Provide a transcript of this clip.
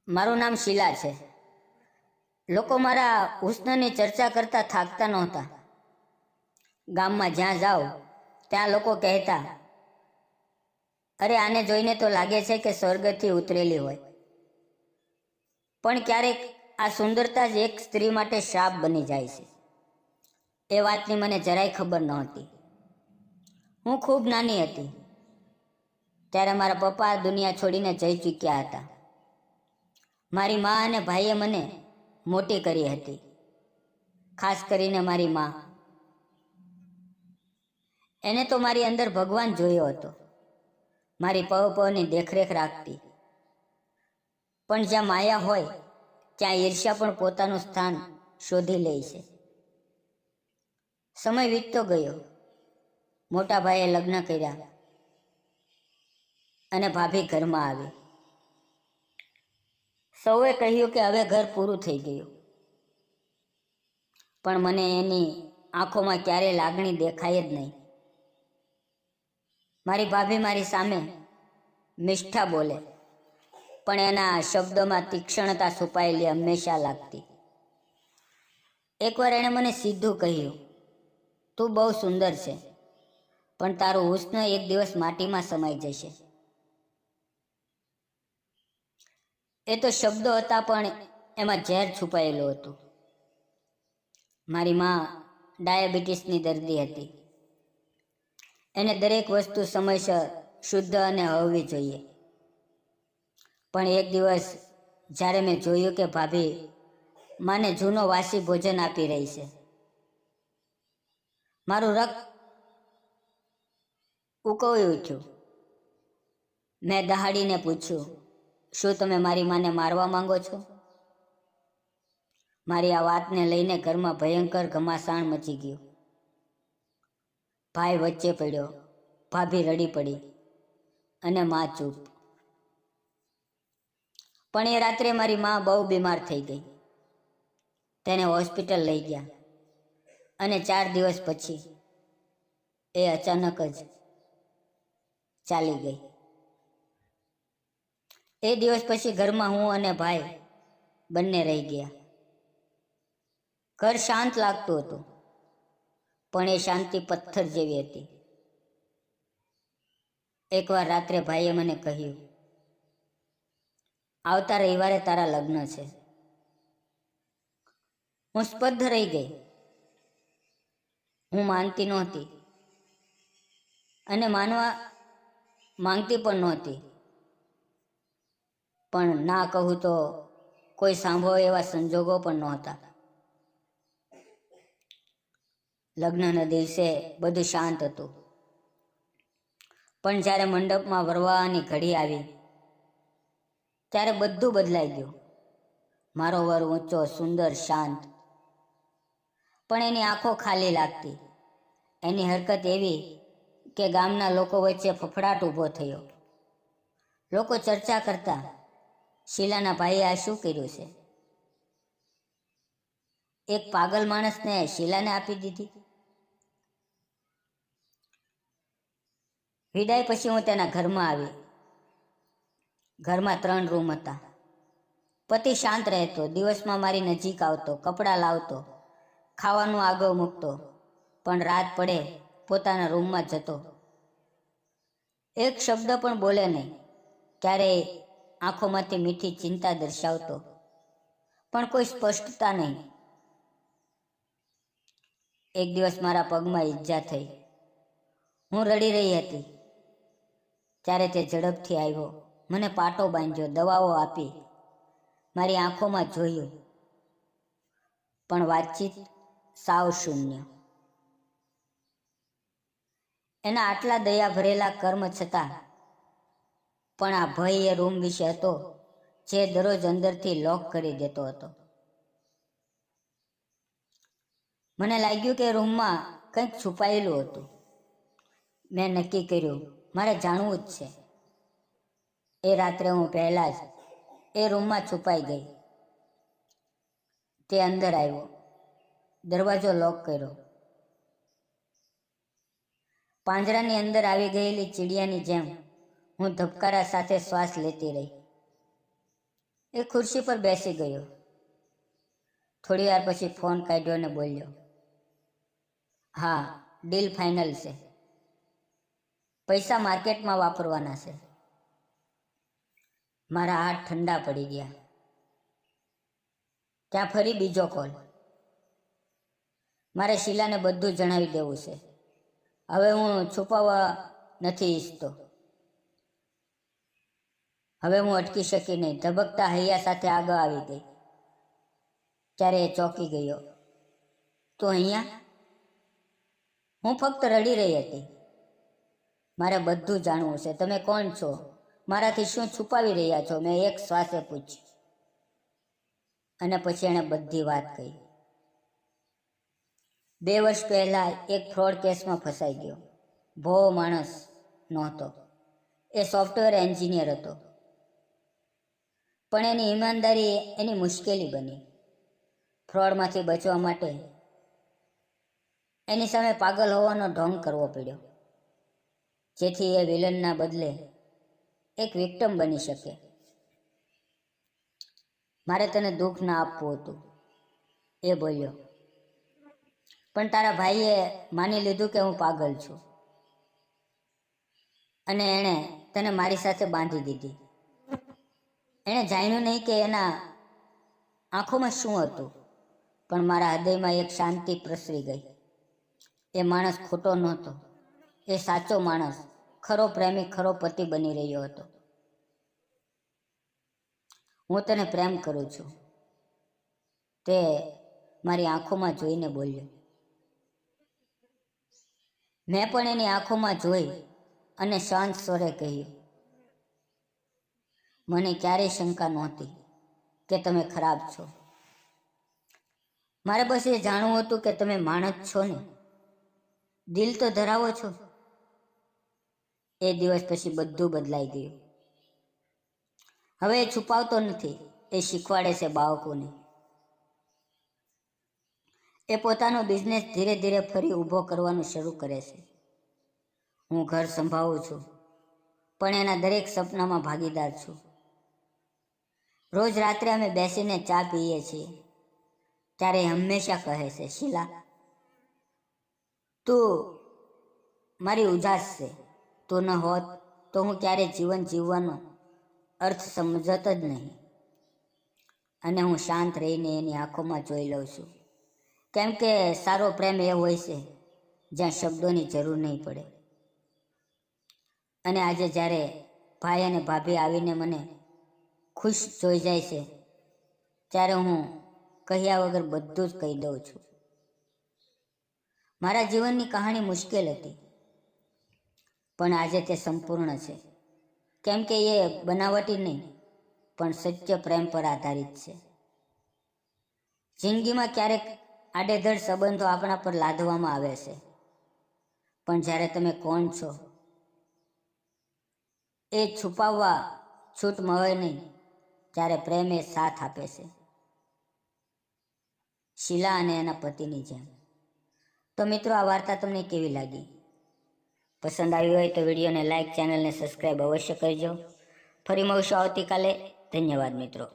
મારું નામ શીલા છે. લોકો મારા હુસ્નની ચર્ચા કરતા થાકતા નહોતા. ગામમાં જ્યાં જાઓ ત્યાં લોકો કહેતા, અરે આને જોઈને તો લાગે છે કે સ્વર્ગથી ઉતરેલી હોય. પણ ક્યારેક આ સુંદરતા જ એક સ્ત્રી માટે શ્રાપ બની જાય છે. એ વાતની મને જરાય ખબર નહોતી. હું ખૂબ નાની હતી ત્યારે મારા પપ્પા દુનિયા છોડીને જઈ ચૂક્યા હતા. મારી મા અને ભાઈએ મને મોટી કરી હતી. ખાસ કરીને મારી મા. એને તો મારી અંદર ભગવાન જોયો હતો. મારી પવની દેખરેખ રાખતી. પણ જ્યાં માયા હોય ત્યાં ઈર્ષ્યા પણ પોતાનું સ્થાન શોધી લે છે. સમય વીતતો ગયો. મોટા ભાઈએ લગ્ન કર્યા અને ભાભી ઘરમાં આવી. સૌએ કહ્યું કે હવે ઘર પૂરું થઈ ગયું. પણ મને એની આંખોમાં ક્યારેય લાગણી દેખાય જ નહીં. મારી ભાભી મારી સામે મિષ્ઠા બોલે, પણ એના શબ્દોમાં તીક્ષ્ણતા છુપાયેલી હંમેશા લાગતી. એકવાર એણે મને સીધું કહ્યું, તું બહુ સુંદર છે, પણ તારું હુસ્ન એક દિવસ માટીમાં સમાઈ જશે. એ તો શબ્દો હતા, પણ એમાં ઝેર છુપાયેલું હતું. મારી મા ડાયાબિટીસની દર્દી હતી. એને દરેક વસ્તુ સમયસર શુદ્ધ અને હોવી જોઈએ. પણ એક દિવસ જ્યારે મેં જોયું કે ભાભી માને જૂનો વાસી ભોજન આપી રહી છે, મારું રક્ત ઉકળી ઉઠ્યું. મેં દહાડીને પૂછ્યું, શું તમે મારી માને મારવા માંગો છો? મારી આ વાતને લઈને ઘરમાં ભયંકર ઘમાસાણ મચી ગયું. ભાઈ વચ્ચે પડ્યો, ભાભી રડી પડી અને મા ચૂપ. પણ એ રાત્રે મારી મા બહુ બીમાર થઈ ગઈ. તેને હોસ્પિટલ લઈ ગયા અને 4 દિવસ પછી એ અચાનક જ ચાલી ગઈ. એ દિવસ પછી ઘરમાં હું અને ભાઈ બંને રહી ગયા. ઘર શાંત લાગતું હતું, પણ એ શાંતિ પથ્થર જેવી હતી. એકવાર રાત્રે ભાઈએ મને કહ્યું, આવતા રવિવારે તારા લગ્ન છે. હું સ્તબ્ધ રહી ગઈ. હું માનતી નહોતી અને માનવા માંગતી પણ નહોતી. પણ ના કહું તો કોઈ સાંભળે એવા સંજોગો પણ નહોતા. લગ્નના દિવસે બધું શાંત હતું, પણ જ્યારે મંડપમાં વરવાની ઘડી આવી ત્યારે બધું બદલાઈ ગયું. મારો વર ઊંચો, સુંદર, શાંત, પણ એની આંખો ખાલી લાગતી. એની હરકત એવી કે ગામના લોકો વચ્ચે ફફડાટ ઊભો થયો. લોકો ચર્ચા કરતા, શીલાના ભાઈએ આ શું કર્યું છે? એક પાગલ માણસને શીલાને આપી દીધી. વિદાય પછી હું તેના ઘરમાં આવી. ઘરમાં 3 રૂમ હતા. પતિ શાંત રહેતો, દિવસમાં મારી નજીક આવતો, કપડાં લાવતો, ખાવાનું આગળ મૂકતો, પણ રાત પડે પોતાના રૂમમાં જતો. એક શબ્દ પણ બોલે નહીં. ક્યારેય આંખોમાંથી મીઠી ચિંતા દર્શાવતો, પણ કોઈ સ્પષ્ટતા નહીં. એક દિવસ મારા પગમાં ઈજા થઈ. હું રડી રહી હતી ત્યારે તે ઝડપથી આવ્યો, મને પાટો બાંધ્યો, દવાઓ આપી, મારી આંખોમાં જોયું, પણ વાતચીત સાવ શૂન્ય. એના આટલા દયા ભરેલા કર્મ છતાં પણ આ ભય એ રૂમ વિશે હતો જે દરરોજ અંદરથી લોક કરી દેતો હતો. મને લાગ્યું કે રૂમમાં કંઈક છુપાયેલું હતું. મેં નક્કી કર્યું, મારે જાણવું જ છે. એ રાત્રે હું પહેલા જ એ રૂમમાં છુપાઈ ગઈ. તે અંદર આવ્યો, દરવાજો લોક કર્યો. પાંજરાની અંદર આવી ગયેલી ચીડિયાની જેમ હું ધબકારા સાથે શ્વાસ લેતી રહી. એ ખુરશી પર બેસી ગયો. થોડી વાર પછી ફોન કાઢ્યો અને બોલ્યો, હા, ડીલ ફાઇનલ છે. પૈસા માર્કેટમાં વાપરવાના છે. મારા હાથ ઠંડા પડી ગયા. ત્યાં ફરી બીજો કોલ. મારે શીલાને બધું જણાવી દેવું છે. હવે હું છુપાવવા નથી ઈચ્છતો. હવે હું અટકી શકી નહીં. ધબકતા હૈયા સાથે આગળ આવી ગઈ. ત્યારે એ ચોંકી ગયો. તું અહીંયા? હું ફક્ત રડી રહી હતી. મારે બધું જાણવું છે. તમે કોણ છો? મારાથી શું છુપાવી રહ્યા છો? મેં એક શ્વાસે પૂછ્યું. અને પછી એણે બધી વાત કહી. 2 વર્ષ પહેલા એક ફ્રોડ કેસમાં ફસાઈ ગયો. ભો માણસ નહોતો. એ સોફ્ટવેર એન્જિનિયર હતો. પણ એની ઈમાનદારી એની મુશ્કેલી બની. ફ્રોડમાંથી બચવા માટે એની સામે પાગલ હોવાનો ઢોંગ કરવો પડ્યો, જેથી એ વિલનના બદલે એક વિક્ટિમ બની શકે. મારે તને દુઃખ ના આપવું હતું, એ બોલ્યો. પણ તારા ભાઈએ માની લીધું કે હું પાગલ છું, અને એણે તને મારી સાથે બાંધી દીધી. એણે જાણ્યું નહીં કે એના આંખોમાં શું હતું, પણ મારા હૃદયમાં એક શાંતિ પ્રસરી ગઈ. એ માણસ ખોટો નહોતો. એ સાચો માણસ, ખરો પ્રેમી, ખરો પતિ બની રહ્યો હતો. હું તને પ્રેમ કરું છું, તે મારી આંખોમાં જોઈને બોલ્યો. મેં પણ એની આંખોમાં જોઈ અને શાંત સ્વરે કહ્યું, મને ક્યારેય શંકા નહોતી કે તમે ખરાબ છો. મારે બસ એ જાણવું હતું કે તમે માણસ છો ને? દિલ તો ધરાવો છો? એ દિવસ પછી બધું બદલાઈ ગયું. હવે એ છુપાવતો નથી. એ શીખવાડે છે બાળકોને. એ પોતાનો બિઝનેસ ધીરે ધીરે ફરી ઊભો કરવાનું શરૂ કરે છે. હું ઘર સંભાળું છું, પણ એના દરેક સપનામાં ભાગીદાર છું. રોજ રાત્રે અમે બેસીને ચા પીએ છીએ, ત્યારે હંમેશા કહે છે, શીલા, તું મારી ઉજાસ છે. તું ન હોત તો હું ક્યારે જીવન જીવવાનો અર્થ સમજત જ નહીં. અને હું શાંત રહીને એની આંખોમાં જોઈ લઉં છું, કેમ કે સારો પ્રેમ એ હોય છે જ્યાં શબ્દોની જરૂર નહીં પડે. અને આજે જ્યારે ભાઈ અને ભાભી આવીને મને ખુશ જોઈ જાય છે, ત્યારે હું કહ્યા વગર બધું જ કહી દઉં છું. મારા જીવનની કહાણી મુશ્કેલ હતી, પણ આજે તે સંપૂર્ણ છે, કેમ કે એ બનાવટી નહીં, પણ સત્ય પ્રેમ પર આધારિત છે. જિંદગીમાં ક્યારેક આડેધડ સંબંધો આપણા પર લાદવામાં આવે છે, પણ જ્યારે તમે કોણ છો એ છુપાવવા છૂટ મળે નહીં, ત્યારે પ્રેમ એ સાથ આપે છે, શીલા અને એના પતિની જેમ. તો મિત્રો, આ વાર્તા તમને કેવી લાગી? પસંદ આવી હોય તો વિડીયોને લાઇક, ચેનલને સબસ્ક્રાઈબ અવશ્ય કરજો. ફરી મળશું આવતીકાલે. ધન્યવાદ મિત્રો.